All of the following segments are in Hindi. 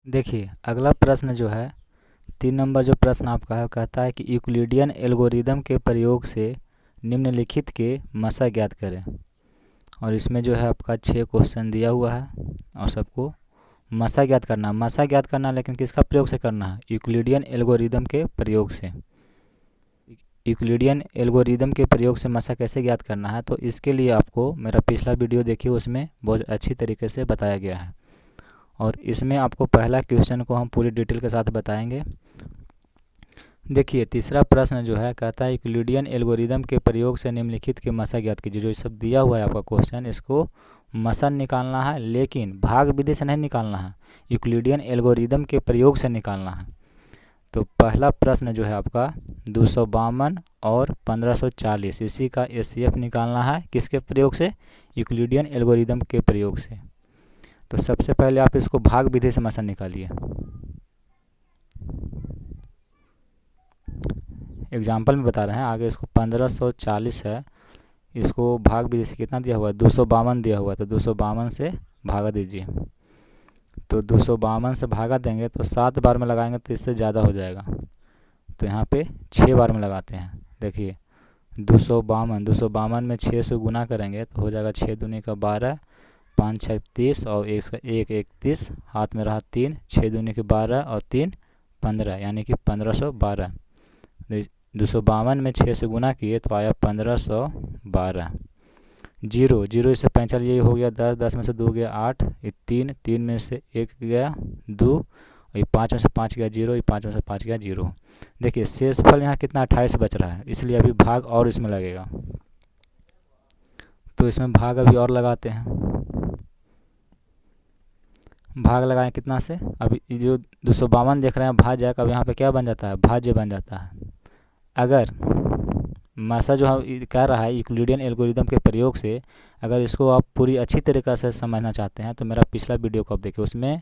देखिए अगला प्रश्न जो है 3 नंबर जो प्रश्न आपका है कहता है कि यूक्लिडियन एल्गोरिदम के प्रयोग से निम्नलिखित के मसा ज्ञात करें। और इसमें जो है आपका 6 क्वेश्चन दिया हुआ है और सबको मसा ज्ञात करना लेकिन किसका प्रयोग से करना है? यूक्लिडियन एल्गोरिदम के प्रयोग से। यूक्लिडियन एल्गोरिदम के प्रयोग से मसा कैसे ज्ञात करना है, तो इसके लिए आपको मेरा पिछला वीडियो देखिए, उसमें बहुत अच्छी तरीके से बताया गया है। और इसमें आपको पहला क्वेश्चन को हम पूरी डिटेल के साथ बताएंगे। देखिए तीसरा प्रश्न जो है कहता है यूक्लिडियन एल्गोरिदम के प्रयोग से निम्नलिखित के मसा ज्ञात कीजिए। जो सब दिया हुआ है आपका क्वेश्चन, इसको मसा निकालना है, लेकिन भाग विधि से नहीं निकालना है, यूक्लिडियन एल्गोरिदम के प्रयोग से निकालना है। तो पहला प्रश्न जो है आपका 252 और 1540, इसी का एचसीएफ निकालना है। किसके प्रयोग से? यूक्लिडियन एल्गोरिदम के प्रयोग से। तो सबसे पहले आप इसको भाग विधि से मसा निकालिए। एग्जाम्पल में बता रहे हैं, आगे इसको 1540 है, इसको भाग विधि से कितना दिया हुआ है? 252 दिया हुआ है, तो 252 से भागा दीजिए। तो 252 से भागा देंगे तो 7 बार में लगाएंगे तो इससे ज़्यादा हो जाएगा, तो यहाँ पे 6 बार में लगाते हैं। देखिए 252 में 6 से गुना करेंगे तो हो जाएगा 6 दूनी का 12, 5 6 30 और 1 31, हाथ में रहा 3, 6 दूनी के 12 और 3 15, यानी कि 1512। 252 में 6 से गुना किए तो आया 1512। जीरो इससे 45 यही हो गया 10, 10 में से 2 गया 8, ये 3, 3 में से 1 गया 2, ये 5 में से 5 गया 0, ये 5 में से 5 गया 0। देखिए शेषफल यहाँ कितना 28 बच रहा है, इसलिए अभी भाग और इसमें लगेगा, तो इसमें भाग अभी और लगाते हैं। भाग लगाएं कितना से? अभी जो 252 देख रहे हैं भाज्य, अब यहाँ पे क्या बन जाता है? भाज्य बन जाता है। अगर मसा जो हम कह रहा है यूक्लिडियन एल्गोरिदम के प्रयोग से, अगर इसको आप पूरी अच्छी तरीक़ा से समझना चाहते हैं तो मेरा पिछला वीडियो को आप देखिए, उसमें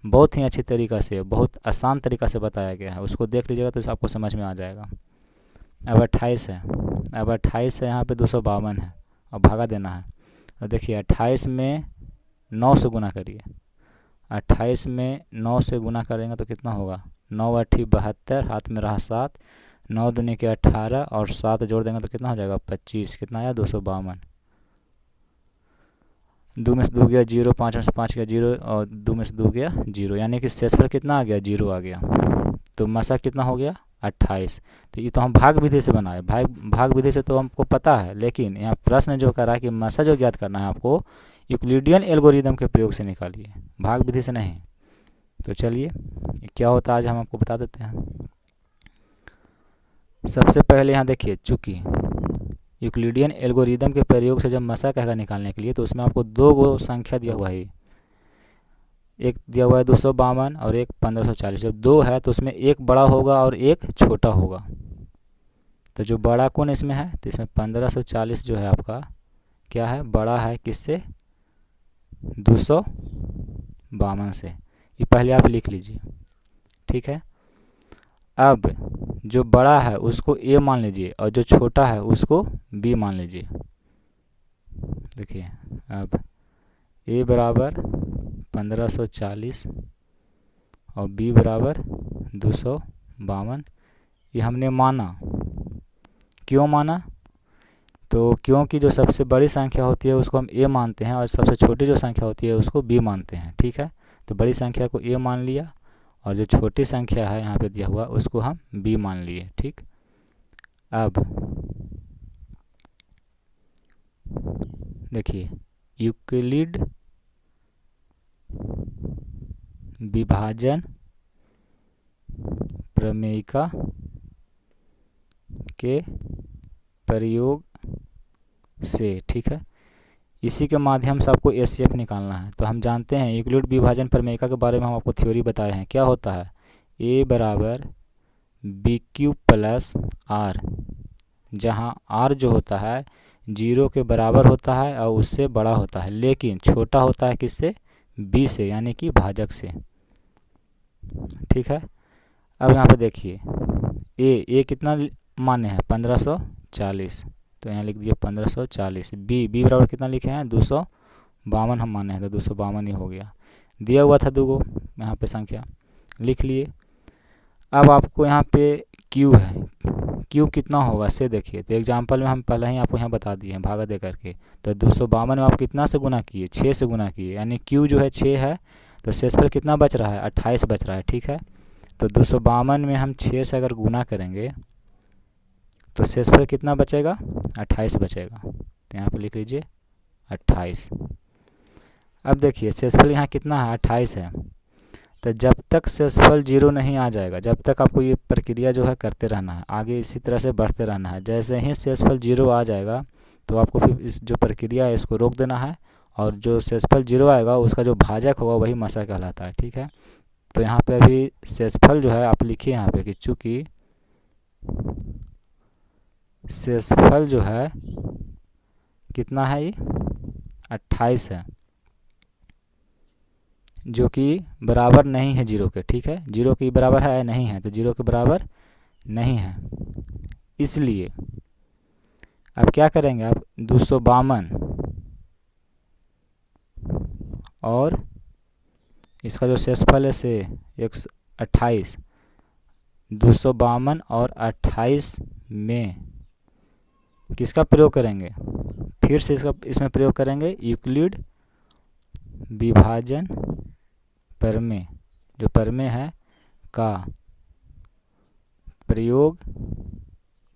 बहुत ही अच्छी तरीक़ा से, बहुत आसान तरीक़ा से बताया गया है, उसको देख लीजिएगा तो आपको समझ में आ जाएगा। अब 28 है, अब 28 है, यहाँ पे 252 है और भागा देना है। और देखिए 28 में 9 से गुना करिए, 28 में 9 से गुना करेंगे तो कितना होगा? 9 8 72, हाथ में रहा 7, 9 दूनी के 18 और 7 जोड़ देंगे तो कितना हो जाएगा? 25। कितना आया? 252। 2 में से 2 गया 0, 5 में से 5 गया 0 और 2 में से 2 गया 0, यानी कि शेषफल कितना आ गया? 0 आ गया। तो मसा कितना हो गया? 28। तो ये तो हम भाग विधि से बनाए, भाग विधि से तो हमको पता है, लेकिन यहाँ प्रश्न जो कर रहा है कि मसा जो ज्ञात करना है आपको यूक्लिडियन एल्गोरिदम के प्रयोग से निकालिए, भाग विधि से नहीं। तो चलिए क्या होता है आज हम आपको बता देते हैं। सबसे पहले यहाँ देखिए, चूँकि यूक्लिडियन एल्गोरिदम के प्रयोग से जब मसा कहेगा निकालने के लिए, तो उसमें आपको 2 गो संख्या दिया हुआ है, एक दिया हुआ है 252 और एक 1540। जब 2 है तो उसमें एक बड़ा होगा और एक छोटा होगा, तो जो बड़ा कौन इसमें है? तो इसमें 1540 जो है आपका क्या है? बड़ा है किससे? 252 से। ये पहले आप लिख लीजिए, ठीक है। अब जो बड़ा है उसको ए मान लीजिए और जो छोटा है उसको बी मान लीजिए। देखिए अब ए बराबर 1540 और बी बराबर 252, ये हमने माना। क्यों माना? तो क्योंकि जो सबसे बड़ी संख्या होती है उसको हम ए मानते हैं और सबसे छोटी जो संख्या होती है उसको बी मानते हैं, ठीक है। तो बड़ी संख्या को ए मान लिया और जो छोटी संख्या है यहाँ पे दिया हुआ उसको हम बी मान लिए, ठीक। अब देखिए यूक्लिड विभाजन प्रमेयिका के प्रयोग से, ठीक है, इसी के माध्यम से आपको एचसीएफ निकालना है। तो हम जानते हैं यूक्लिड विभाजन प्रमेयिका के बारे में हम आपको थ्योरी बताए हैं। क्या होता है? ए बराबर बी क्यू प्लस आर, जहाँ आर जो होता है 0 के बराबर होता है और उससे बड़ा होता है, लेकिन छोटा होता है किससे? बी से, यानी कि भाजक से, ठीक है। अब यहाँ पे देखिए ए कितना माने हैं? 1540, तो यहाँ लिख दिए 1540। बी बराबर कितना लिखे हैं? 252 हम माने हैं, तो 252 ही हो गया। दिया हुआ था 2 गो, यहाँ पे संख्या लिख लिए। अब आपको यहाँ पे क्यू है, क्यू कितना होगा से देखिए। तो एग्जाम्पल में हम पहले ही आपको यहाँ बता दिए हैं भागा दे करके। तो 252 में आप कितना से गुना किए, 6 से गुना किए, यानी क्यू जो है 6 है, तो शेषफल कितना बच रहा है, 28 बच रहा है। ठीक है, तो 252 में हम 6 से अगर गुना करेंगे तो शेषफल कितना बचेगा, 28 बचेगा। तो यहाँ पे लिख लीजिए 28। अब देखिए शेषफल यहाँ कितना है, 28 है। तो जब तक शेषफल 0 नहीं आ जाएगा, जब तक आपको ये प्रक्रिया जो है करते रहना है, आगे इसी तरह से बढ़ते रहना है। जैसे ही शेषफल 0 आ जाएगा तो आपको फिर इस जो प्रक्रिया है इसको रोक देना है, और जो शेषफल 0 आएगा उसका जो भाजक होगा वही मसा कहलाता है। ठीक है, तो यहाँ पे अभी शेषफल जो है आप लिखिए यहाँ पे कि चूँकि शेषफल जो है कितना है, ये 28 है, जो कि बराबर नहीं है 0 के। ठीक है, 0 के बराबर है या नहीं है, तो 0 के बराबर नहीं है। इसलिए अब क्या करेंगे, आप 252 और इसका जो शेषफल है से 128, 252 और 28 में किसका प्रयोग करेंगे, फिर से इसमें प्रयोग करेंगे यूक्लिड विभाजन प्रमेय, जो प्रमेय है का प्रयोग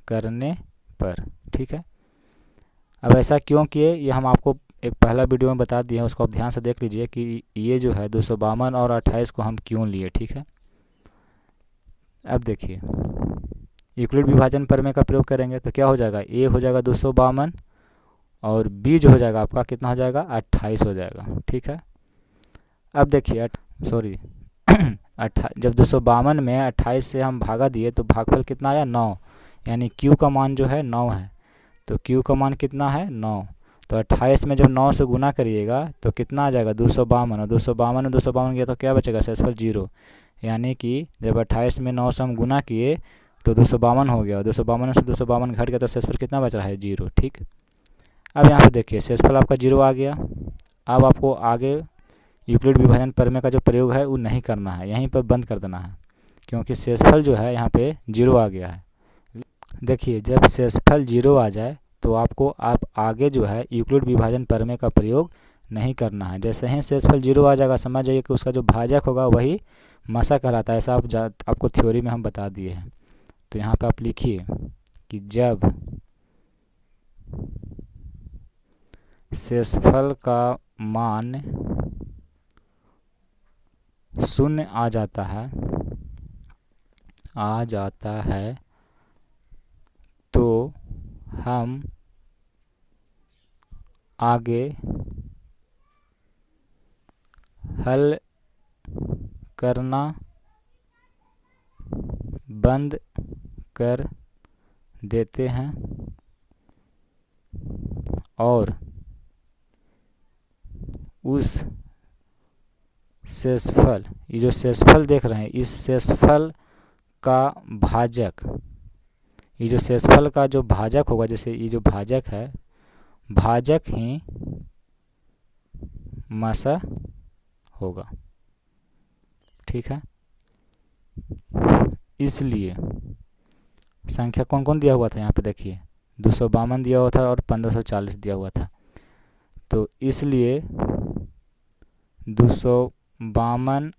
करने पर। ठीक है, अब ऐसा क्यों किए ये हम आपको एक पहला वीडियो में बता दिए हैं, उसको आप ध्यान से देख लीजिए कि ये जो है 252 और 28 को हम क्यों लिए। ठीक है, अब देखिए यूक्लिड विभाजन प्रमेय का प्रयोग करेंगे तो क्या हो जाएगा, ए हो जाएगा 252 और बी जो हो जाएगा आपका कितना हो जाएगा, 28 हो जाएगा। ठीक है, अब देखिए जब 252 में 28 से हम भागा दिए तो भागफल कितना आया, 9, यानी क्यू का मान जो है 9 है। तो क्यू का मान कितना है, 9। तो 28 में जब 9 से गुना करिएगा तो कितना आ जाएगा, 252, और 252 में 252 गया तो क्या बचेगा, शेषफल 0, यानी कि जब 28 में 9 से हम गुना किए तो 252 हो गया, 252 से 252 घट गया तो शेषफल कितना बच रहा है, 0। ठीक, अब यहाँ पे देखिए शेषफल आपका 0 आ गया। अब आपको आगे यूक्लिड विभाजन प्रमेय का जो प्रयोग है वो नहीं करना है, यहीं पर बंद कर देना है, क्योंकि शेषफल जो है यहाँ पे 0 आ गया है। देखिए जब शेषफल 0 आ जाए तो आपको आप आगे जो है यूक्लिड विभाजन प्रमेय का प्रयोग नहीं करना है। जैसे ही शेषफल 0 आ जाएगा समझ जाइए कि उसका जो भाजक होगा वही मसा कहलाता है। ऐसा आपको थ्योरी में हम बता दिए हैं। तो यहाँ पे आप लिखिए कि जब शेषफल का मान 0 आ जाता है तो हम आगे हल करना बंद कर देते हैं और उस शेषफल, ये जो शेषफल देख रहे हैं इस शेषफल का भाजक, ये जो शेषफल का जो भाजक होगा, जैसे ये जो भाजक है, भाजक ही मसा होगा। ठीक है, इसलिए संख्या कौन कौन दिया हुआ था यहाँ पे देखिए, 252 दिया हुआ था और 1540 दिया हुआ था। तो इसलिए 252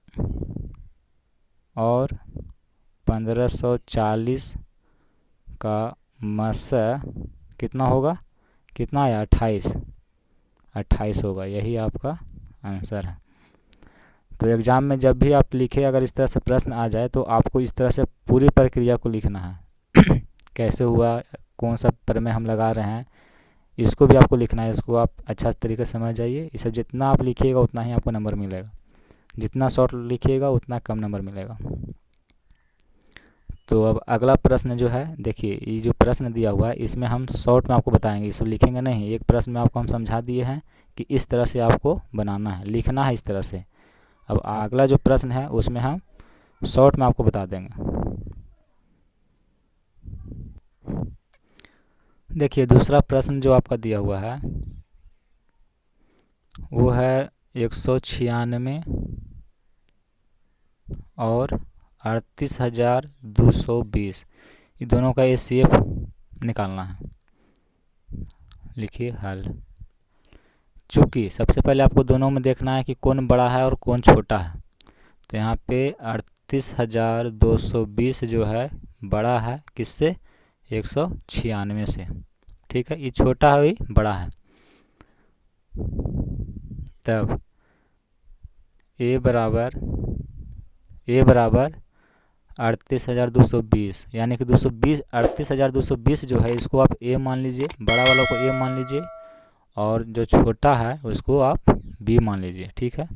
और 1540 का मसा कितना होगा, कितना आया, 28 होगा। यही आपका आंसर है। तो एग्ज़ाम में जब भी आप लिखे, अगर इस तरह से प्रश्न आ जाए तो आपको इस तरह से पूरी प्रक्रिया को लिखना है कैसे हुआ, कौन सा प्रमेय हम लगा रहे हैं, इसको भी आपको लिखना है। इसको आप अच्छा तरीके से समझ जाइए। ये सब जितना आप लिखिएगा उतना ही आपको नंबर मिलेगा, जितना शॉर्ट लिखिएगा उतना कम नंबर मिलेगा। तो अब अगला प्रश्न जो है देखिए, ये जो प्रश्न दिया हुआ है इसमें हम शॉर्ट में आपको बताएंगे, ये सब लिखेंगे नहीं। एक प्रश्न में आपको हम समझा दिए हैं कि इस तरह से आपको बनाना है, लिखना है इस तरह से। अब अगला जो प्रश्न है उसमें हम शॉर्ट में आपको बता देंगे। देखिए दूसरा प्रश्न जो आपका दिया हुआ है वो है 196 और 38,220, ये दोनों का HCF निकालना है। लिखिए हल। चूँकि सबसे पहले आपको दोनों में देखना है कि कौन बड़ा है और कौन छोटा है, तो यहाँ पे 38,220 जो है बड़ा है किससे, 196 से। ठीक है, ये छोटा है, ये बड़ा है। तब ए बराबर 38,220, यानी कि 38,220 जो है इसको आप ए मान लीजिए, बड़ा वाला को ए मान लीजिए, और जो छोटा है उसको आप बी मान लीजिए। ठीक है,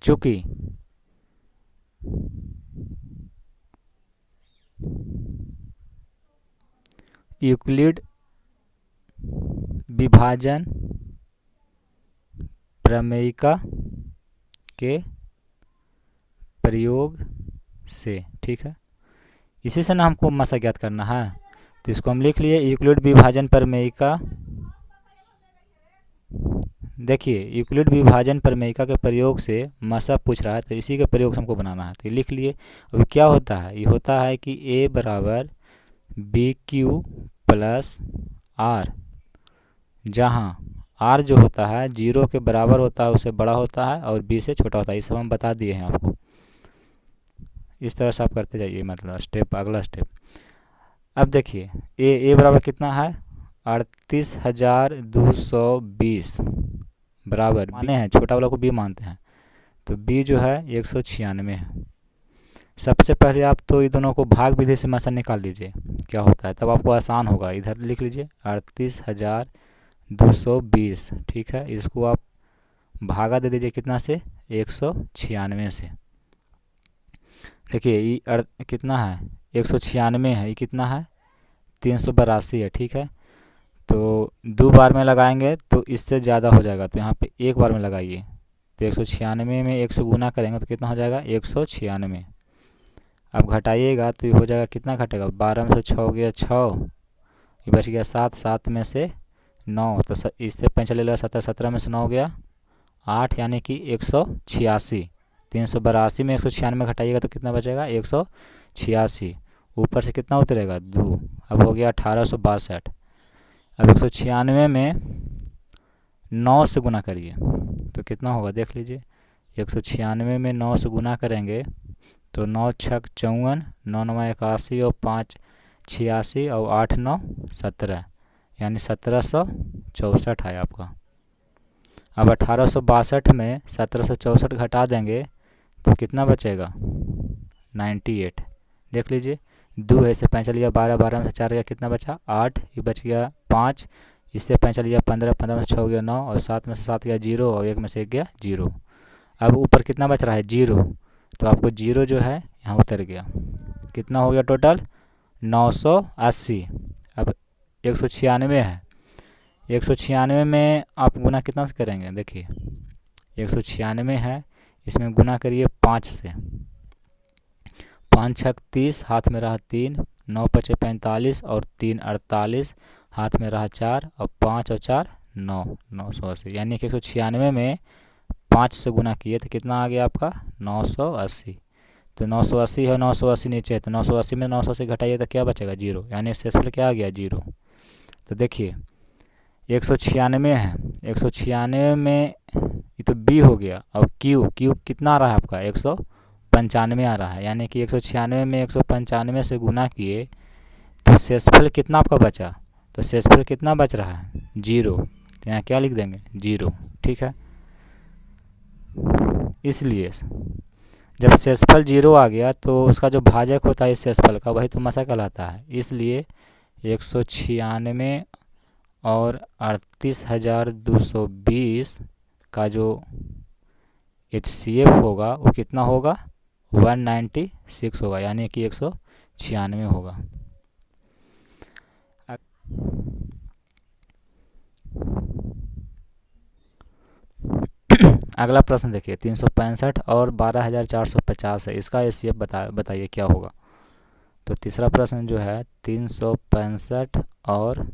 चूँकि यूक्लिड विभाजन प्रमेयिका के प्रयोग से, ठीक है, इसी से ना हमको मसा ज्ञात करना है, तो इसको हम लिख लिए यूक्लिड विभाजन प्रमेयिका। देखिए यूक्लिड विभाजन प्रमेयिका के प्रयोग से मसा पूछ रहा है, तो इसी के प्रयोग से हमको बनाना है, तो लिख लिए। अभी क्या होता है, ये होता है कि ए बराबर बी क्यू प्लस आर, जहाँ आर जो होता है 0 के बराबर होता है, उससे बड़ा होता है, और बी से छोटा होता है। ये सब हम बता दिए हैं आपको। इस तरह से आप करते जाइए, मतलब स्टेप, अगला स्टेप। अब देखिए ए बराबर कितना है, 38,220 बराबर माने हैं, छोटा वाला को बी मानते हैं, तो बी जो है 196 है। सबसे पहले आप तो ये दोनों को भाग विधि से मसा निकाल लीजिए क्या होता है, तब आपको आसान होगा। इधर लिख लीजिए 38,220, ठीक है, इसको आप भागा दे दीजिए कितना से, 196 से। देखिए ये कितना है, 196 है, ये कितना है, 382 है। ठीक है, तो 2 बार में लगाएंगे तो इससे ज़्यादा हो जाएगा, तो यहाँ पे 1 बार में लगाइए, तो 196 में 100 गुना करेंगे तो कितना हो जाएगा, 196। अब घटाइएगा तो ये हो जाएगा, कितना घटेगा, 12 में से 6 हो गया 6, ये बच गया 7, 7 में से 9, तो इससे 5 ले लेगा 17, 17 में से 9 हो गया 8, यानी कि 186। 382 में 196 घटाइएगा तो कितना बचेगा, 186। ऊपर से कितना उतरेगा, 2, अब हो गया 1862। अब 196 में 9 से गुना करिए तो कितना होगा, देख लीजिए। 196 में 9 से गुना करेंगे तो 9 छक 54, 9 9 81, और 5 86, और 8 9 17, यानी 1764 है आपका। अब 1862 में 1764 घटा देंगे तो कितना बचेगा, 98। देख लीजिए, 2 है, इससे 5 चल गया 12, 12 में से 4 गया, कितना बचा 8, ये बच गया 5, इससे 5 चल गया 15, 15 में से 6 गया 9, और 7 में से 7 गया 0, और 1 में से 1 गया 0। अब ऊपर कितना बच रहा है, 0, तो आपको 0 जो है यहाँ उतर गया, कितना हो गया टोटल, 980। अब 196 है, 196 में आप गुना कितना से करेंगे, देखिए 196 है, इसमें गुना करिए 5 से, 5 छक 30, हाथ में रहा 3, 9 पचे 45, और 3 48, हाथ में रहा 4, और 5 और 4 9, 980, यानी कि 196 में 5 से गुना किए तो कितना आ गया आपका, 980। तो 980 है, 980 नीचे है, तो 980 में 980 घटाइए तो क्या बचेगा, 0, यानी शेषफल क्या आ गया, 0। तो देखिए 196 है, 196 में ये तो बी हो गया, और क्यू कितना आ रहा है आपका, 195 आ रहा है, यानी कि 196 में 195 से गुना किए तो शेषफल कितना आपका बचा, तो शेषफल कितना बच रहा है, 0, तो यहाँ क्या लिख देंगे, 0। ठीक है, इसलिए जब शेषफल 0 आ गया तो उसका जो भाजक होता है इस शेषफल का, वही तो मसा कहलाता है। इसलिए 196 और 38,220 का जो HCF होगा वो कितना होगा, 196 होगा, यानी कि 196 होगा। अगला प्रश्न देखिए, 365 और 12,450 है, इसका HCF बताइए क्या होगा। तो तीसरा प्रश्न जो है 365 और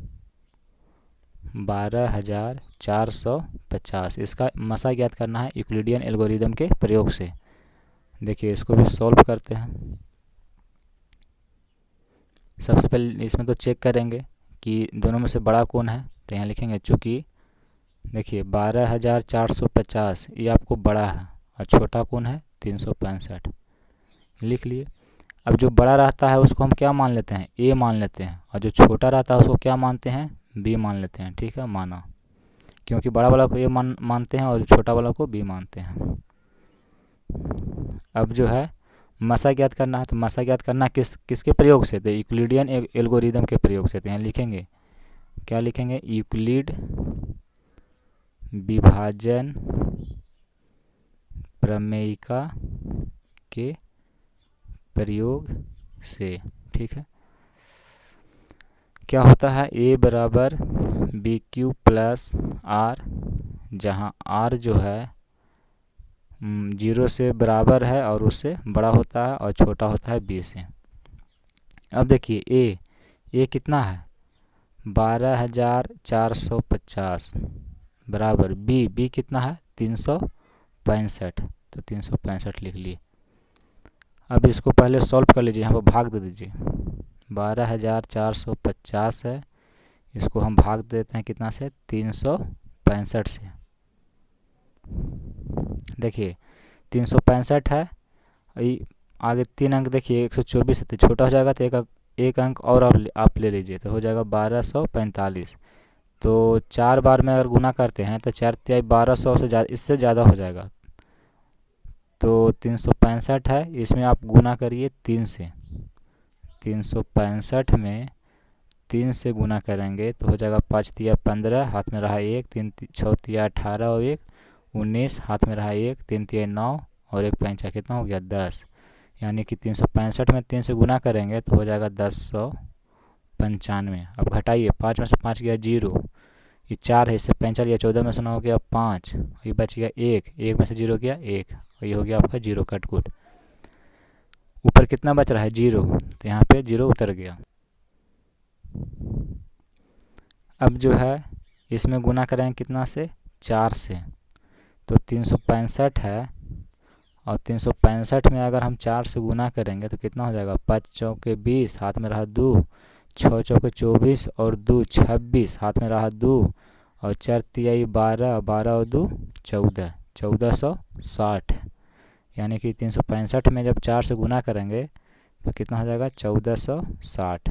12,450। इसका मसा ज्ञात करना है यूक्लिडियन एल्गोरिदम के प्रयोग से। देखिए इसको भी सॉल्व करते हैं। सबसे पहले इसमें तो चेक करेंगे कि दोनों में से बड़ा कौन है, तो यहाँ लिखेंगे चूँकि देखिए 12,450 ये आपको बड़ा है और छोटा कौन है 365, लिख लिए। अब जो बड़ा रहता है उसको हम क्या मान लेते हैं, ए मान लेते हैं, और जो छोटा रहता है उसको क्या मानते हैं, बी मान लेते हैं। ठीक है, माना, क्योंकि बड़ा वाला को ए मानते हैं और छोटा वाला को बी मानते हैं। अब जो है मसा ज्ञात करना है, तो मसा ज्ञात करना किसके प्रयोग से, तो यूक्लिडियन एल्गोरिदम के प्रयोग से। तो यहाँ लिखेंगे, क्या लिखेंगे, यूक्लिड विभाजन प्रमेयिका के प्रयोग से। ठीक है, क्या होता है, ए बराबर बी क्यू प्लस आर, जहाँ आर जो है 0 से बराबर है और उससे बड़ा होता है और छोटा होता है बी से। अब देखिए ए कितना है 12,450 बराबर बी कितना है 365, तो 365 लिख लिए। अब इसको पहले सॉल्व कर लीजिए, यहाँ पर भाग दे दीजिए। 12,450 है, इसको हम भाग देते हैं कितना से, 365 से। देखिए 365 है, आगे 3 अंक देखिए 124 है, तो छोटा हो जाएगा, तो एक अंक और आप ले लीजिए, तो हो जाएगा 1245। तो 4 बार में अगर गुना करते हैं तो 4 तिहाई 1200 से ज़्यादा, इससे ज़्यादा हो जाएगा। तो 365 है, इसमें आप गुना करिए 3 से। 365 में 3 से गुना करेंगे तो हो जाएगा 5 तिया 15, हाथ में रहा 1, 3 6 तिया 18 और 1 19, हाथ में रहा 1, 3 तिया 9 और 1 5 कितना हो गया 10। यानी कि 365 में 3 से गुना करेंगे तो हो जाएगा 1095। अब घटाइए, 5 में से 5 गया 0, ये 4 है, इससे 5 गया 14 में से 9 हो गया 5, ये बच गया 1 में से 0 गया 1, और ये हो गया आपका 0 कटकुट। ऊपर कितना बच रहा है 0, तो यहाँ पे 0 उतर गया। अब जो है इसमें गुना करेंगे कितना से, 4 से, तो 365 है, और 365 में अगर हम 4 से गुना करेंगे तो कितना हो जाएगा, 5 चौके 20, हाथ में रहा 2, 6 चौके 24 और 2 26, हाथ में रहा 2, और 4 तिहाई 12, 12 और 2 14, 1460। यानी कि 365 में जब 4 से गुना करेंगे तो कितना हो जाएगा 1460।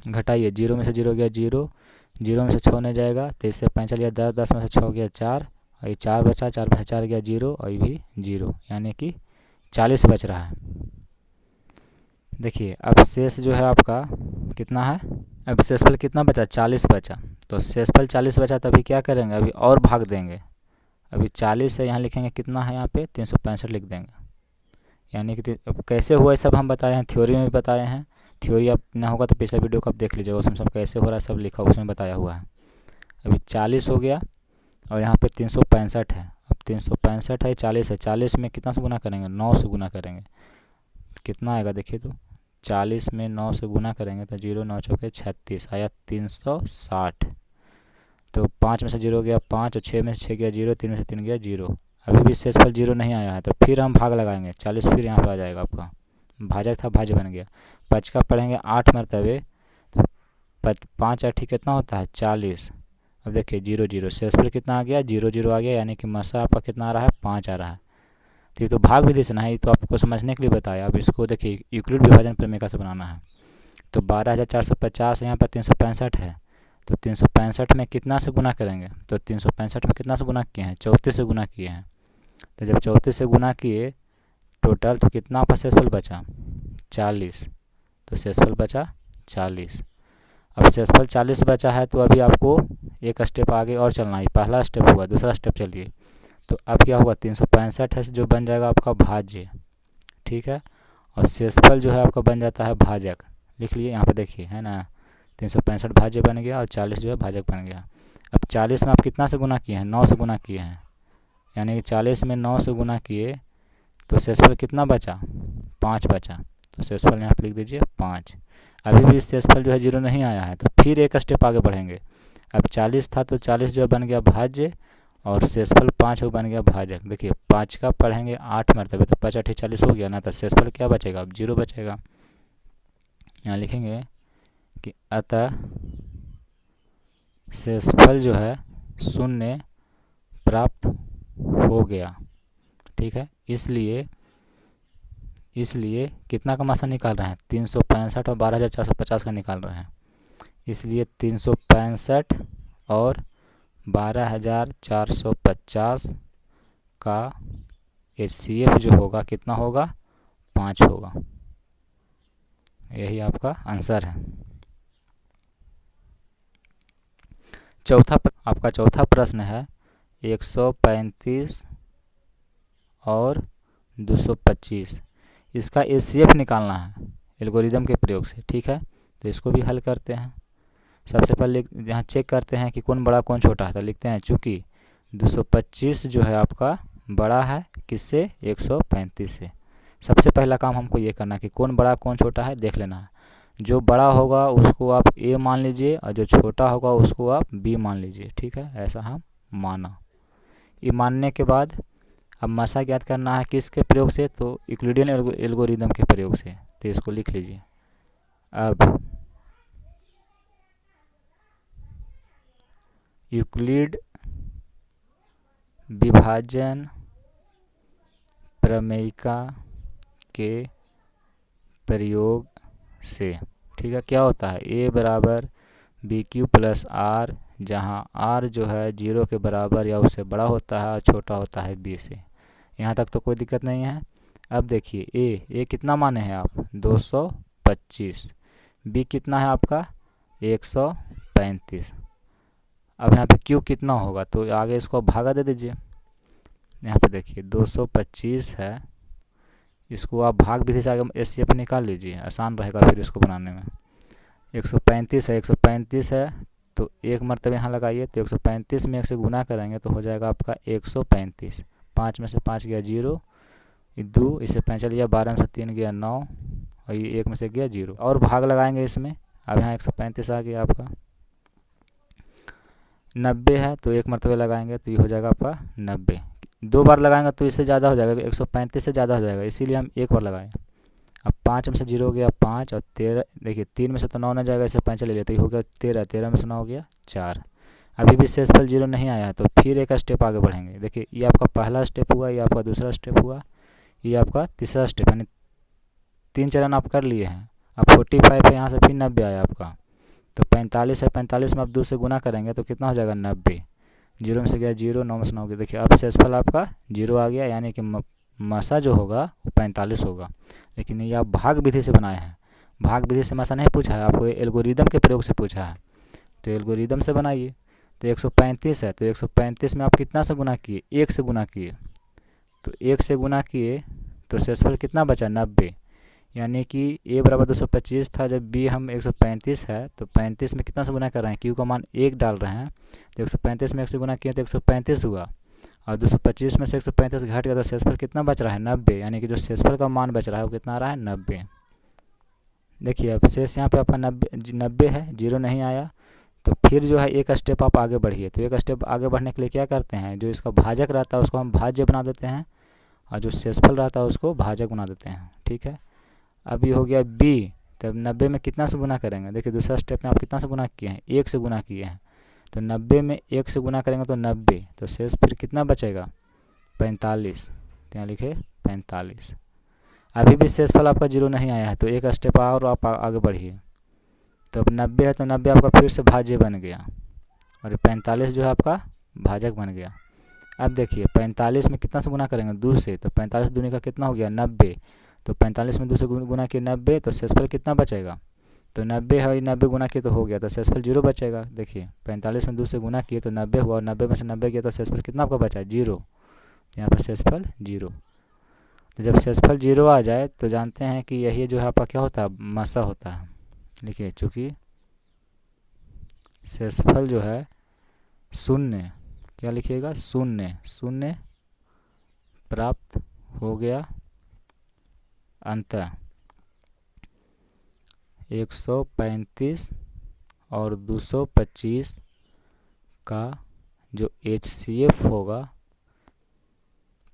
घटाइए, 0 में से 0 गया 0, 0 में से 6 नहीं जाएगा, तो इससे 5 लिया 10, 10 में से 6 गया 4, और ये 4 बचा, 4 में से 4 गया 0, और ये भी 0, यानी कि 40 बच रहा है। देखिए अब शेष जो है आपका कितना है, अब शेषफल कितना बचा, 40 बचा। तो शेषफल 40 बचा, तभी क्या करेंगे, अभी और भाग देंगे। अभी 40 है, यहाँ लिखेंगे कितना है, यहाँ पे 365 लिख देंगे। यानी कि अब कैसे हुआ है सब हम बताए हैं, थ्योरी में भी बताए हैं। थ्योरी आप ना होगा तो पिछला वीडियो को आप देख लीजिएगा, उसमें सब कैसे हो रहा है सब लिखा उसमें बताया हुआ है। अभी 40 हो गया और यहाँ पे 365 है। अब 365 है, 40 है, 40 में कितना से गुना करेंगे, 9 से गुना करेंगे, कितना आएगा देखिए, तो 40 में 9 से गुना करेंगे तो 0 9 चौके 36 आया 360। तो 5 में से 0 गया 5, और 6 में से 6 गया 0, 3 में से 3 गया 0। अभी भी शेषफल 0 नहीं आया है, तो फिर हम भाग लगाएंगे, 40 फिर यहाँ पर आ जाएगा आपका, भाजक था भाज्य बन गया। 5 का पढ़ेंगे 8 मरतबे, तो 5 8 कितना होता है 40। अब देखिए 0 0, शेषफल कितना आ गया 0 0 आ गया, यानी कि मसा आपका कितना आ रहा है 5 आ रहा है। तो ये तो भाग विधि से ना है, ये तो आपको समझने के लिए बताया। अब इसको देखिए यूक्लिड विभाजन प्रमेय से बनाना है। तो 12,450 यहाँ पर 365 है, तो 365 में कितना से गुना करेंगे, तो 365 में कितना से गुना किए हैं, 34 से गुना किए हैं। तो जब 34 से गुना किए टोटल, तो कितना आपका शेषफल बचा 40, तो शेषफल बचा 40। अब शेषफल 40 बचा है, तो अभी आपको एक स्टेप आगे और चलना है। पहला स्टेप हुआ, दूसरा स्टेप चलिए। तो अब क्या होगा 365 है जो बन जाएगा आपका भाज्य, ठीक है, और शेषफल जो है आपका बन जाता है भाजक। लिख लिए यहाँ पे देखिए, है ना, 365 भाज्य बन गया और 40 जो है भाजक बन गया। अब 40 में आप कितना से गुना किए हैं, 9 से गुना किए हैं, यानी कि 40 में 9 से गुना किए तो शेषफल कितना बचा 5 बचा। तो शेषफल यहाँ पे लिख दीजिए 5। अभी भी शेषफल जो है 0 नहीं आया है, तो फिर एक स्टेप आगे बढ़ेंगे। अब 40 था तो 40 जो बन गया भाज्य, और शेषफल 5 वो बन गया भाजक। देखिए 5 का पढ़ेंगे 8 मरतबे, तो 5 8 40 हो गया ना, तो शेषफल क्या बचेगा, अब 0 बचेगा। यहाँ लिखेंगे कि अतः शेषफल जो है 0 प्राप्त हो गया। ठीक है, इसलिए कितना का मासा निकाल रहे हैं, 365 और 12,450 का निकाल रहे हैं। इसलिए 365 और 12,450 का HCF जो होगा कितना होगा, 5 होगा। यही आपका आंसर है। आपका चौथा प्रश्न है 135 और 225, इसका HCF निकालना है एल्गोरिदम के प्रयोग से। ठीक है, तो इसको भी हल करते हैं। सबसे पहले यहाँ चेक करते हैं कि कौन बड़ा कौन छोटा है, तो लिखते हैं चूँकि 225 जो है आपका बड़ा है किससे, 135 से। सबसे पहला काम हमको ये करना है कि कौन बड़ा कौन छोटा है देख लेना है। जो बड़ा होगा उसको आप A मान लीजिए, और जो छोटा होगा उसको आप B मान लीजिए। ठीक है, ऐसा हम माना। ये मानने के बाद अब मासा ज्ञात करना है किसके प्रयोग से, तो यूक्लिडियन एल्गोरिदम के प्रयोग से। तो इसको लिख लीजिए। अब यूक्लिड विभाजन प्रमेयिका के प्रयोग से, ठीक है, क्या होता है, A बराबर BQ प्लस R, जहाँ R जो है 0 के बराबर या उससे बड़ा होता है और छोटा होता है B से। यहाँ तक तो कोई दिक्कत नहीं है। अब देखिए A कितना माने हैं आप, 225, B कितना है आपका 135। अब यहाँ पे Q कितना होगा, तो आगे इसको भागा दे दीजिए। यहाँ पे देखिए 225 है, इसको आप भाग विधि से आगे HCF निकाल लीजिए, आसान रहेगा फिर इसको बनाने में। 135 है, 135 है तो एक मरतबे यहाँ लगाइए, तो 135 में 1 से गुना करेंगे तो हो जाएगा आपका 135। 5 में से 5 गया 0, 2 इससे 5 चल गया, 12 में से 3 गया 9, और ये 1 में से गया 0, और भाग लगाएंगे इसमें। अब यहाँ 135 आ गया आपका। 90 है तो एक मरतबे लगाएंगे तो ये हो जाएगा आपका 90। 2 बार लगाएंगे तो इससे ज़्यादा हो जाएगा, 135 से ज़्यादा हो जाएगा, इसीलिए हम एक बार लगाएं। अब 5 में से 0 हो गया 5, और 13, देखिए 3 में से तो 9 ना जाएगा, इससे 5 ले लिया तो ये हो गया 13, 13 में से 9 हो गया 4। अभी भी शेषफल 0 नहीं आया है, तो फिर एक स्टेप आगे बढ़ेंगे। देखिए ये आपका पहला स्टेप हुआ, ये आपका दूसरा स्टेप हुआ, ये आपका तीसरा स्टेप, यानी 3 चरण आप कर लिए हैं। अब 45 है, यहाँ से फिर 90 आया आपका, तो 45 है, 45 में आप 2 से गुना करेंगे तो कितना हो जाएगा 90। 0 में से गया 0, 9 में से 9 गया। देखिए अब शेषफल आपका 0 आ गया, यानी कि मासा जो होगा वो 45 होगा। लेकिन ये आप भाग विधि से बनाए हैं, भाग विधि से मासा नहीं पूछा है आपको, एल्गोरिदम के प्रयोग से पूछा है, तो एल्गोरिदम से बनाइए। तो 135 है, तो 135 में आप कितना से गुना किए, 1 से गुना किए, तो 1 से गुना किए तो शेषफल कितना बचा 90, यानी कि A बराबर 225 था, जब B हम 135 है तो 35 में कितना से गुना कर रहे हैं, Q का मान 1 डाल रहे हैं, तो 135 में 1 से गुना किए तो 135 हुआ, और 225 में से 135 घट गया तो शेषफल कितना बच रहा है 90, यानी कि जो शेषफल का मान बच रहा है वो कितना आ रहा है 90। देखिए अब शेष यहाँ पे आपका 90 है, 0 नहीं आया, तो फिर जो है एक स्टेप आप आगे बढ़िए। तो एक स्टेप आगे बढ़ने के लिए क्या करते हैं, जो इसका भाजक रहता है उसको हम भाज्य बना देते हैं, और जो शेषफल रहता है उसको भाजक बना देते हैं। ठीक है, अब ये हो गया B, तब 90 में कितना से गुना करेंगे, देखिए दूसरा स्टेप में आप कितना से गुना किए हैं, 1 से गुना किए हैं, तो 90 में 1 से गुना करेंगे तो 90, तो शेष फिर कितना बचेगा 45, तो यहाँ लिखे 45। अभी भी शेषफल आपका 0 नहीं आया है, तो एक स्टेप और आप आगे बढ़िए। तो अब 90 है तो 90 आपका फिर से भाज्य बन गया, और 45 जो है आपका भाजक बन गया। अब देखिए 45 में कितना से गुना करेंगे 2 से, तो 45 दूनी का कितना हो गया 90, तो 45 में 2 से गुना किए 90, तो शेषफल कितना बचेगा, तो 90 है, 90 गुना किए तो हो गया, तो शेषफल 0 बचेगा। देखिए 45 में 2 से गुना किए तो 90 हुआ, और 90 में से 90 किया तो शेषफल कितना आपका बचा 0, यहाँ पर शेषफल 0। तो जब शेषफल 0 आ जाए तो जानते हैं कि यही जो है आपका क्या होता है मासा होता है। देखिए चूँकि शेषफल जो है 0, क्या लिखिएगा 0, 0 प्राप्त हो गया, अंतः 135 और 225 का जो HCF होगा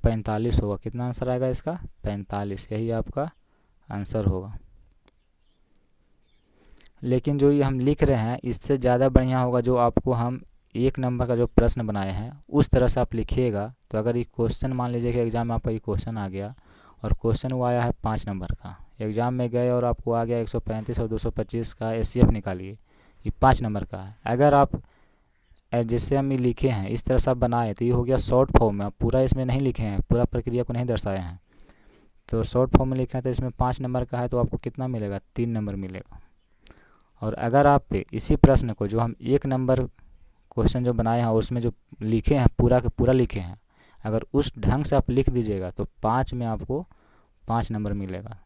45 होगा। कितना आंसर आएगा इसका? 45। यही आपका आंसर होगा। लेकिन जो ये हम लिख रहे हैं इससे ज़्यादा बढ़िया होगा जो आपको हम 1 नंबर का जो प्रश्न बनाए हैं उस तरह से आप लिखिएगा। तो अगर ये क्वेश्चन मान लीजिए कि एग्ज़ाम में आपका ये क्वेश्चन आ गया और क्वेश्चन वो आया है 5 नंबर का, एग्ज़ाम में गए और आपको आ गया 135 और 225 का HCF निकालिए, ये 5 नंबर का है। अगर आप जैसे हम ये लिखे हैं इस तरह से आप बनाए तो ये हो गया शॉर्ट फॉर्म में, आप पूरा इसमें नहीं लिखे हैं, पूरा प्रक्रिया को नहीं दर्शाए हैं। तो शॉर्ट फॉर्म में लिखे हैं तो इसमें 5 नंबर का है तो आपको कितना मिलेगा? 3 नंबर मिलेगा। और अगर आप इसी प्रश्न को जो हम 1 नंबर क्वेश्चन जो बनाए हैं और उसमें जो लिखे हैं पूरा के पूरा लिखे हैं, अगर उस ढंग से आप लिख दीजिएगा तो 5 में आपको 5 नंबर मिलेगा।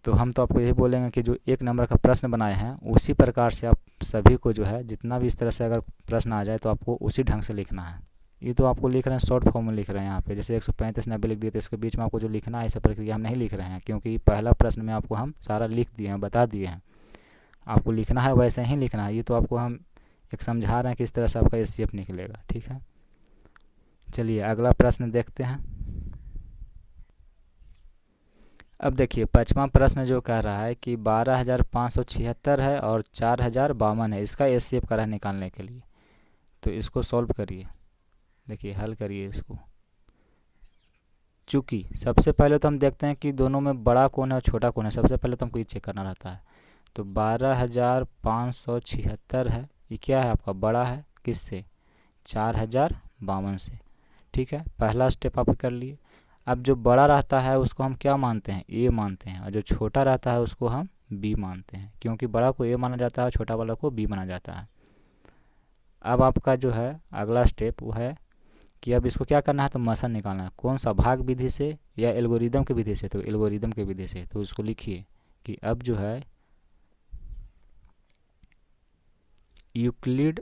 तो हम तो आपको यही बोलेंगे कि जो 1 नंबर का प्रश्न बनाए हैं उसी प्रकार से आप सभी को जो है जितना भी इस तरह से अगर प्रश्न आ जाए तो आपको उसी ढंग से लिखना है। ये तो आपको लिख रहे हैं शॉर्ट फॉर्म में लिख रहे हैं यहाँ पे, जैसे 135 90 लिख दिए तो इसके बीच में आपको जो लिखना है ऐसा प्रक्रिया हम नहीं लिख रहे हैं, क्योंकि पहला प्रश्न में आपको हम सारा लिख दिए हैं, बता दिए हैं। आपको लिखना है वैसे ही लिखना है। ये तो आपको हम एक समझा रहे हैं कि इस तरह से आपका HCF निकलेगा। ठीक है, चलिए अगला प्रश्न देखते हैं। अब देखिए 5वां प्रश्न जो कह रहा है कि 12,576 है और 4,052 है, इसका HCF करा निकालने के लिए। तो इसको सॉल्व करिए, देखिए हल करिए इसको। चूँकि सबसे पहले तो हम देखते हैं कि दोनों में बड़ा कौन है और छोटा कौन है, सबसे पहले तो हमको ये चेक करना रहता है। तो 12,576 है, ये क्या है आपका? बड़ा है किससे? 4,052 से। ठीक है, पहला स्टेप आप कर लिए। अब जो बड़ा रहता है उसको हम क्या मानते हैं? A मानते हैं, और जो छोटा रहता है उसको हम B मानते हैं, क्योंकि बड़ा को A माना जाता है छोटा वाला को B माना जाता है। अब आपका जो है अगला स्टेप वो है कि अब इसको क्या करना है? तो मसन निकालना है। कौन सा? भाग विधि से या एल्गोरिदम की विधि से? तो एल्गोरिदम की विधि से। तो इसको लिखिए कि अब जो है यूक्लिड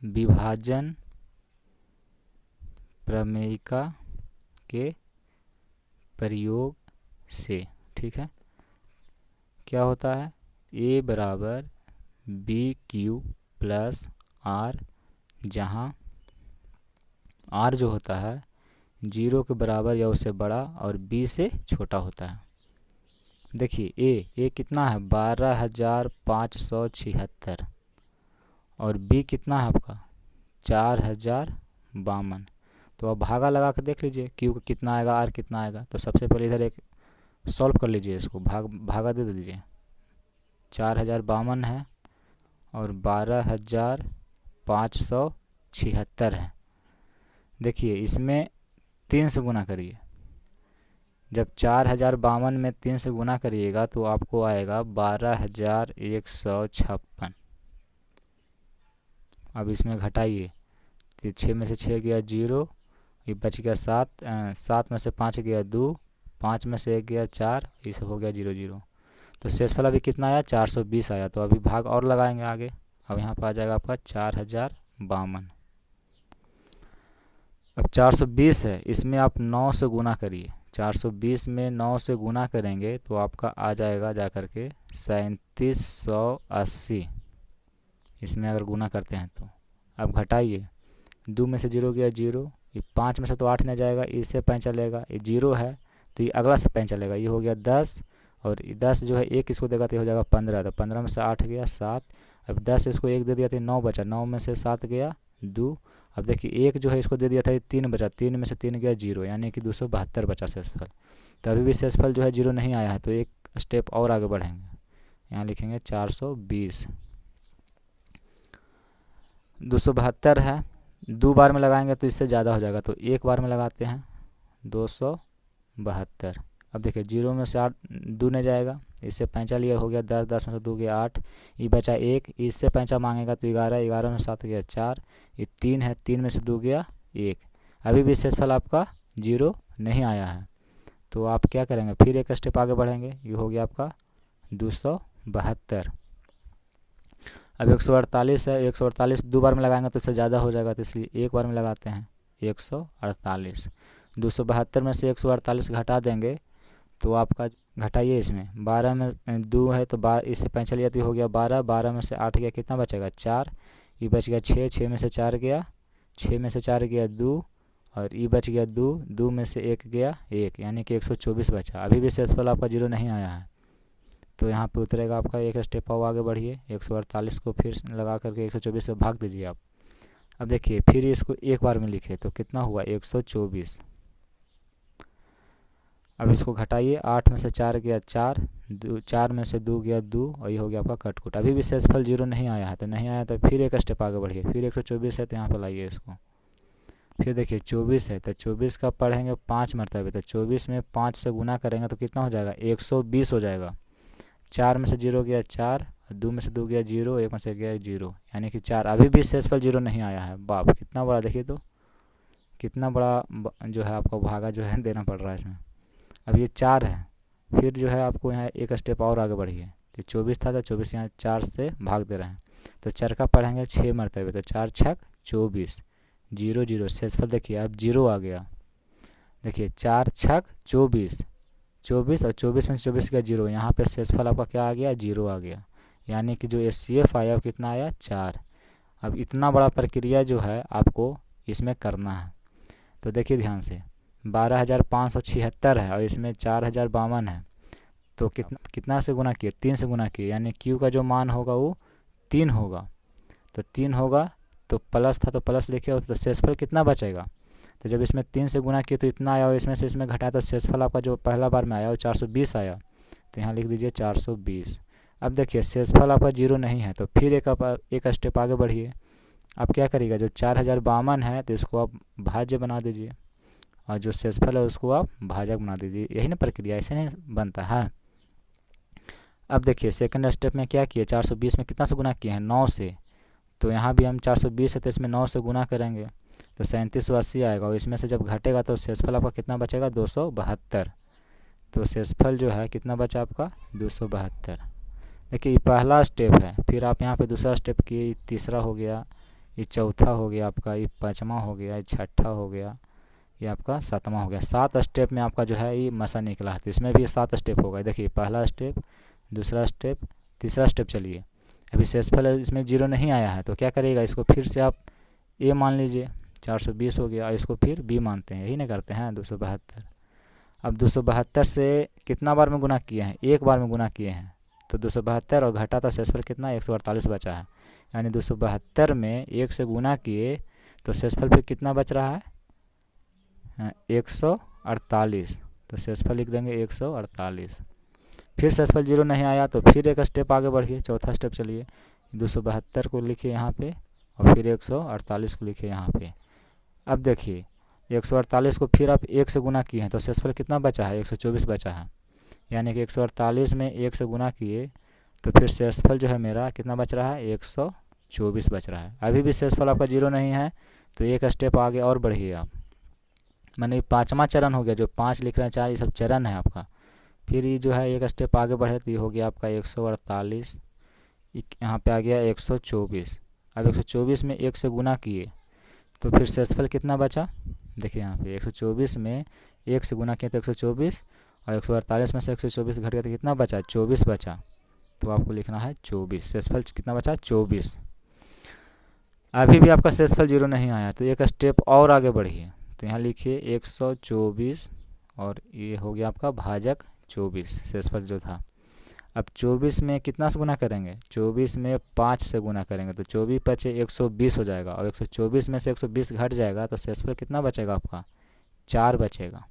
विभाजन प्रमेयिका के प्रयोग से, ठीक है, क्या होता है? A बराबर BQ प्लस R, जहाँ R जो होता है 0 के बराबर या उससे बड़ा और B से छोटा होता है। देखिए A कितना है? 12,576 और B कितना है आपका? 4,052। तो अब भागा लगा कर देख लीजिए Q का कितना आएगा, R कितना आएगा। तो सबसे पहले इधर एक सॉल्व कर लीजिए, इसको भागा दे दीजिए। 4,052 है और 12,576 है। देखिए इसमें 3 से गुना करिए। जब 4,052 में 3 से गुना करिएगा तो आपको आएगा 12,156। अब इसमें घटाइए, तो 6 में से 6 गया 0, ये बच गया 7, 7 में से 5 गया 2, 5 में से 1 गया 4, ये सब हो गया 0 0। तो शेषफल अभी कितना आया? 420 आया। तो अभी भाग और लगाएंगे आगे। अब यहाँ पर आ जाएगा आपका 4,052। अब 420 है, इसमें आप 9 से गुना करिए। 420 में 9 से गुना करेंगे तो आपका आ जाएगा जा कर के 3780। इसमें अगर गुना करते हैं तो अब घटाइए, 2 में से 0 गया 0, ये 5 में से तो 8 नहीं जाएगा, इससे 5 चलेगा, ये 0 है तो ये अगला से 5 चलेगा, ये हो गया 10, और 10 जो है 1 इसको देगा तो ये हो जाएगा 15। तो 15 में से 8 गया 7, अब 10 इसको 1 दे दिया तो 9 बचा, 9 में से 7 गया 2। अब देखिए 1 जो है इसको दे दिया था, ये 3 बचा, 3 में से 3 गया 0, यानी कि 272 बचा शेषफल। तो अभी भी शेषफल जो है 0 नहीं आया है, तो एक स्टेप और आगे बढ़ेंगे। यहाँ लिखेंगे 420। 272 है, 2 बार में लगाएंगे तो इससे ज़्यादा हो जाएगा, तो 1 बार में लगाते हैं 272। अब देखिए 0 में से 8 2 नहीं जाएगा, इससे 5 लिया हो गया 10, 10 में से 2 गया 8, ये बचा 1, इससे 5 मांगेगा तो 11, 11 में 7 गया 4, ये 3 है, 3 में से 2 गया 1। अभी भी शेषफल आपका 0 नहीं आया है, तो आप क्या करेंगे? फिर एक स्टेप आगे बढ़ेंगे, ये हो गया आपका 272। अब 148 है, 148 2 बार में लगाएंगे तो इससे ज़्यादा हो जाएगा, तो इसलिए 1 बार में लगाते हैं 148। 272 में से 148 घटा देंगे तो आपका घटाइए इसमें 12 में 2 है तो इससे 5 चलिए तो हो गया 12, 12 में से 8 गया कितना बचेगा 4, ये बच गया 6, 6 में से 4 गया, 6 में से 4 गया 2 और ये बच गया 2, 2 में से 1 गया 1, यानी कि 124 बचा। अभी भी शेषफल आपका जीरो नहीं आया है तो यहाँ पे उतरेगा आपका एक स्टेप और आगे बढ़िए, 148 को फिर लगा करके 124 से भाग दीजिए आप। अब देखिए फिर इसको एक बार में लिखे तो कितना हुआ 124। अब इसको घटाइए, 8 में से 4 गया 4, 4 में से 2 गया 2 और ये हो गया आपका कटकुट। अभी भी शेषफल जीरो नहीं आया है तो नहीं आया तो फिर एक स्टेप आगे बढ़िए, फिर 124 है तो यहाँ पर लाइए इसको। फिर देखिए 24 है तो 24 का पढ़ेंगे 5 मरतबे, तो 24 में 5 से गुना करेंगे तो कितना हो जाएगा 120 हो जाएगा। 4 में से 0 गया 4, 2 में से 2 गया 0, 1 में से गया 0, यानी कि 4। अभी भी शेषफल जीरो नहीं आया है। बाप कितना बड़ा, देखिए तो कितना बड़ा जो है आपको भागा जो है देना पड़ रहा है इसमें। अब ये 4 है, फिर जो है आपको यहाँ एक स्टेप और आगे बढ़िए, तो 24 था तो 24 यहाँ 4 से भाग दे रहे हैं तो चरका पढ़ेंगे 6 मरतबे, तो 4 छक 24, 0 0, शेषफल देखिए अब 0 आ गया। देखिए 4 छक 24, 24 और 24 में 24 का 0, यहाँ पे शेषफल आपका क्या आ गया 0 आ गया, यानी कि जो HCF आया वो कितना आया 4। अब इतना बड़ा प्रक्रिया जो है आपको इसमें करना है तो देखिए ध्यान से 12,576 है और इसमें 4,052 है तो कितना से गुना किए 3 से गुना किए, यानी Q का जो मान होगा वो 3 होगा। तो 3 होगा तो प्लस था तो प्लस लिखे, तो शेषफल कितना बचेगा, तो जब इसमें 3 से गुना किए तो इतना आया और इसमें से इसमें घटाया तो शेषफल आपका जो पहला बार में आया वो 420 आया, तो यहाँ लिख दीजिए 420। अब देखिए शेषफल आपका जीरो नहीं है तो फिर एक स्टेप आगे बढ़िए। अब क्या करिएगा, जो 4,052 है तो इसको आप भाज्य बना दीजिए और जो शेषफल है उसको आप भाजक बना दीजिए। यही ना प्रक्रिया, ऐसे नहीं बनता है। अब देखिए सेकंड स्टेप में क्या किए, 420 में कितना से गुना किए हैं 9 से, तो यहाँ भी हम 420 है तो इसमें 9 से गुना करेंगे तो 3780 आएगा और इसमें से जब घटेगा तो शेषफल आपका कितना बचेगा 272। तो शेषफल जो है कितना बचा आपका 272। देखिए ये पहला स्टेप है, फिर आप यहाँ पे दूसरा स्टेप किए, तीसरा हो गया, ये चौथा हो गया आपका, ये पाँचवा हो गया, ये छठा हो गया, ये आपका सातवां हो गया। 7 स्टेप में आपका जो है ये मसा निकला है तो इसमें भी 7 स्टेप होगा। देखिए पहला स्टेप, दूसरा स्टेप, तीसरा स्टेप। चलिए अभी शेषफल इसमें जीरो नहीं आया है तो क्या करिएगा, इसको फिर से आप ए मान लीजिए, 420 हो गया और इसको फिर बी मानते हैं, यही नहीं करते हैं 272। अब 272 से कितना बार में गुना किए हैं, एक बार में गुना किए हैं तो 272 और घटा तो शेषफल कितना 148 बचा है, यानी 272 में 1 से गुना किए तो शेषफल फिर कितना बच रहा है 148, तो शेषफल लिख देंगे 148। फिर शेषफल जीरो नहीं आया तो फिर एक स्टेप आगे बढ़िए, चौथा स्टेप। चलिए 272 को लिखिए यहाँ पे और फिर 148 को लिखिए यहाँ पे। अब देखिए 148 को फिर आप 1 से गुना किए हैं तो शेषफल कितना बचा है 124 बचा है, यानी कि 148 में 1 से गुना किए तो फिर शेषफल जो है मेरा कितना बच रहा है 124 बच रहा है। अभी भी शेषफल आपका जीरो नहीं है तो एक स्टेप आगे और बढ़िए आप, मैंने पाँचवा चरण हो गया, जो 5 लिख रहे हैं 4 ये सब चरण है आपका। फिर ये जो है एक स्टेप आगे बढ़े तो ये हो गया आपका 148, यहाँ पे आ गया 124। अब 124 में 1 से गुना किए तो फिर शेषफल कितना बचा, देखिए यहाँ पे 124 में 1 से गुना किए तो 124 और 148 में से 124 घट गया तो कितना बचा 24 बचा, तो आपको लिखना है 24। शेषफल कितना बचा 24। अभी भी आपका शेषफल जीरो नहीं आया तो एक स्टेप और आगे बढ़िए, तो यहाँ लिखिए 124 और ये हो गया आपका भाजक 24 शेषफल जो था। अब 24 में कितना से गुना करेंगे, 24 में 5 से गुना करेंगे तो 24 पचे 120 हो जाएगा और 124 में से 120 घट जाएगा तो शेषफल कितना बचेगा आपका 4 बचेगा।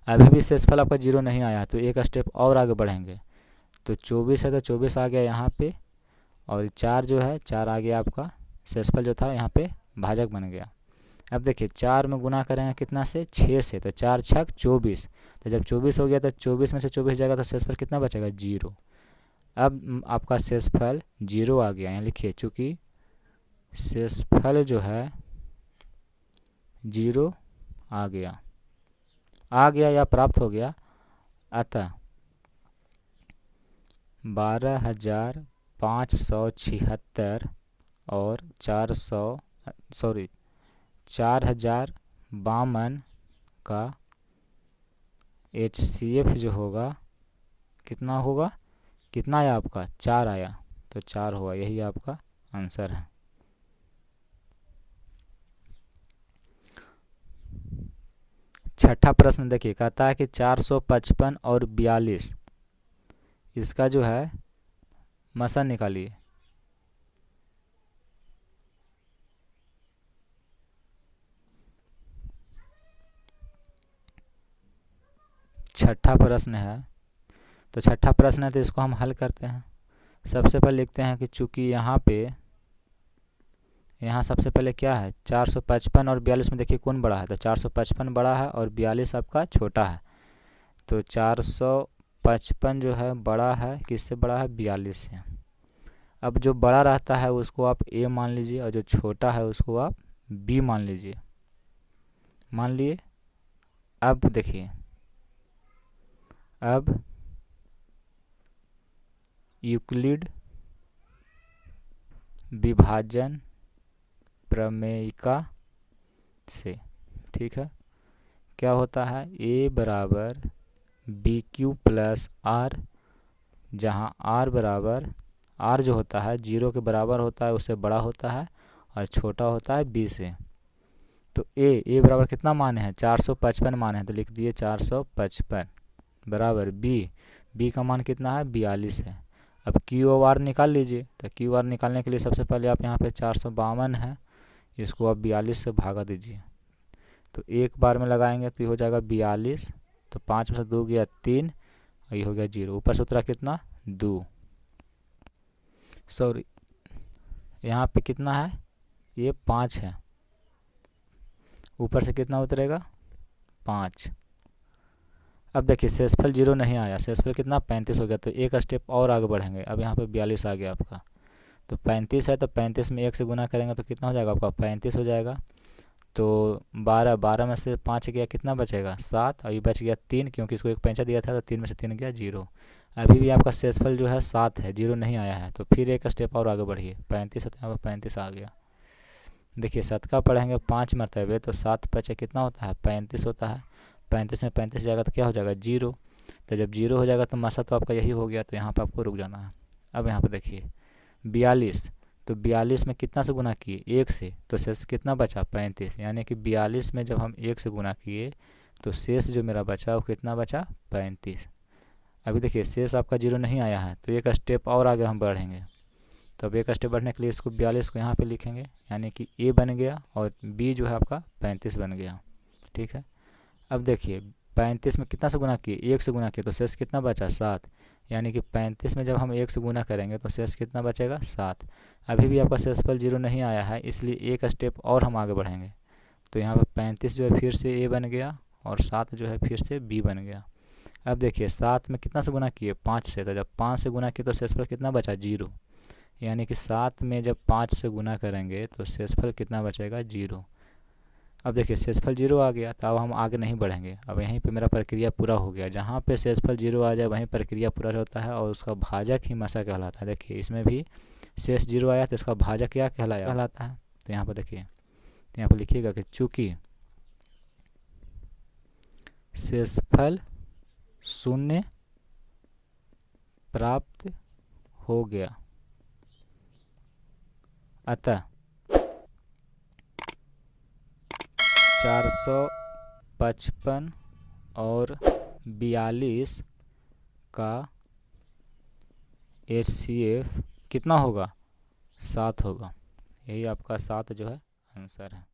अभी भी शेषफल आपका जीरो नहीं आया तो एक स्टेप और आगे बढ़ेंगे, तो 24 है तो 24 आ गया यहाँ पे और 4 जो है 4 आ गया आपका, शेषफल जो था यहाँ पे भाजक बन गया। अब देखिए 4 में गुना करेंगे कितना से 6 से, तो 4 छक 24, तो जब 24 हो गया तो 24 में से 24 जाएगा तो शेषफल कितना बचेगा 0। अब आपका शेषफल 0 आ गया, यहाँ लिखिए चूँकि शेषफल जो है 0 आ गया या प्राप्त हो गया, अतः 12,576 और 4,052 का HCF जो होगा कितना होगा, कितना आया आपका 4 आया, तो 4 होगा, यही आपका आंसर है। छठा प्रश्न देखिए, कहता है कि 455 और 42 इसका जो है मसा निकालिए। छठा प्रश्न है, तो छठा प्रश्न है तो इसको हम हल करते हैं। सबसे पहले लिखते हैं कि चूंकि यहाँ सबसे पहले क्या है 455 और 42 में देखिए कौन बड़ा है, तो 455 बड़ा है और 42 आपका छोटा है। तो 455 जो है बड़ा है, किससे बड़ा है 42 से। अब जो बड़ा रहता है उसको आप A मान लीजिए और जो छोटा है उसको आप B मान लीजिए। मान लिए। अब देखिए, अब यूक्लिड विभाजन प्रमेयिका से, ठीक है, क्या होता है A बराबर BQ प्लस R, जहाँ R बराबर, R जो होता है 0 के बराबर होता है, उससे बड़ा होता है और छोटा होता है B से। तो A बराबर कितना माने हैं 455 माने हैं, तो लिख दिए 455 बराबर B का मान कितना है 42 है। अब Q और R निकाल लीजिए। तो Q R निकालने के लिए सबसे पहले आप यहाँ पे 452 है, इसको आप 42 से भागा दीजिए। तो एक बार में लगाएंगे तो ये हो जाएगा 42, तो 5 में से 2 गया 3 और ये हो गया 0। ऊपर से उतरा कितना 2, सॉरी यहाँ पे कितना है ये 5 है, ऊपर से कितना उतरेगा 5। अब देखिए शेषफल 0 नहीं आया, शेषफल कितना 35 हो गया, तो एक स्टेप और आगे बढ़ेंगे। अब यहाँ पे 42 आ गया आपका, तो 35 है, तो 35 में 1 से गुना करेंगे तो कितना हो जाएगा आपका 35 हो जाएगा। तो 12 में से 5 गया कितना बचेगा 7, और ये बच गया 3, क्योंकि इसको एक पैंचा दिया था तो 3 में से 3 गया 0। अभी भी आपका शेषफल जो है 7 है, 0 नहीं आया है, तो फिर एक स्टेप और आगे बढ़िए, 35 होता है, यहाँ पर 35 आ गया। देखिए 7 का पढ़ेंगे 5 मरतबे, तो 7 5 कितना होता है 35 होता है। 35 में 35 जाएगा तो क्या हो जाएगा 0। तो जब 0 हो जाएगा तो मसा तो आपका यही हो गया, तो यहाँ पर आपको रुक जाना है। अब यहाँ पर देखिए 42, तो 42 में कितना से गुना किए 1 से, तो शेष कितना बचा 35, यानी कि 42 में जब हम 1 से गुना किए तो शेष जो मेरा बचा वो कितना बचा 35। अभी देखिए शेष आपका 0 नहीं आया है, तो एक स्टेप और आगे हम बढ़ेंगे। तो अब एक स्टेप बढ़ने के लिए इसको 42 को यहाँ पे लिखेंगे, यानी कि A बन गया और B जो है आपका 35 बन गया, ठीक है। अब देखिए 35 में कितना से गुना किए 1 से गुना किए, तो शेष कितना बचा 7, यानी कि 35 में जब हम 1 से गुना करेंगे तो शेष कितना बचेगा 7। अभी भी आपका शेषफल 0 नहीं आया है, इसलिए एक स्टेप और हम आगे बढ़ेंगे। तो यहाँ पर 35 जो है फिर से A बन गया और 7 जो है फिर से B बन गया। अब देखिए 7 में कितना से गुना किए 5 से, तो जब 5 से गुना किए तो शेषफल कितना बचा 0, यानी कि 7 में जब 5 से गुना करेंगे तो शेषफल कितना बचेगा 0। अब देखिए शेषफल 0 आ गया, तो अब हम आगे नहीं बढ़ेंगे। अब यहीं पे मेरा प्रक्रिया पूरा हो गया। जहाँ पे शेषफल 0 आ जाए वहीं प्रक्रिया पूरा होता है और उसका भाजक ही मसा कहलाता है। देखिए इसमें भी शेष 0 आया तो इसका भाजक क्या कहलाता है। तो यहाँ पर देखिए, तो यहाँ पर लिखिएगा कि चूँकि शेषफल 0 प्राप्त हो गया, अतः 455 और 42 का HCF कितना होगा 7 होगा। यही आपका 7 जो है आंसर है।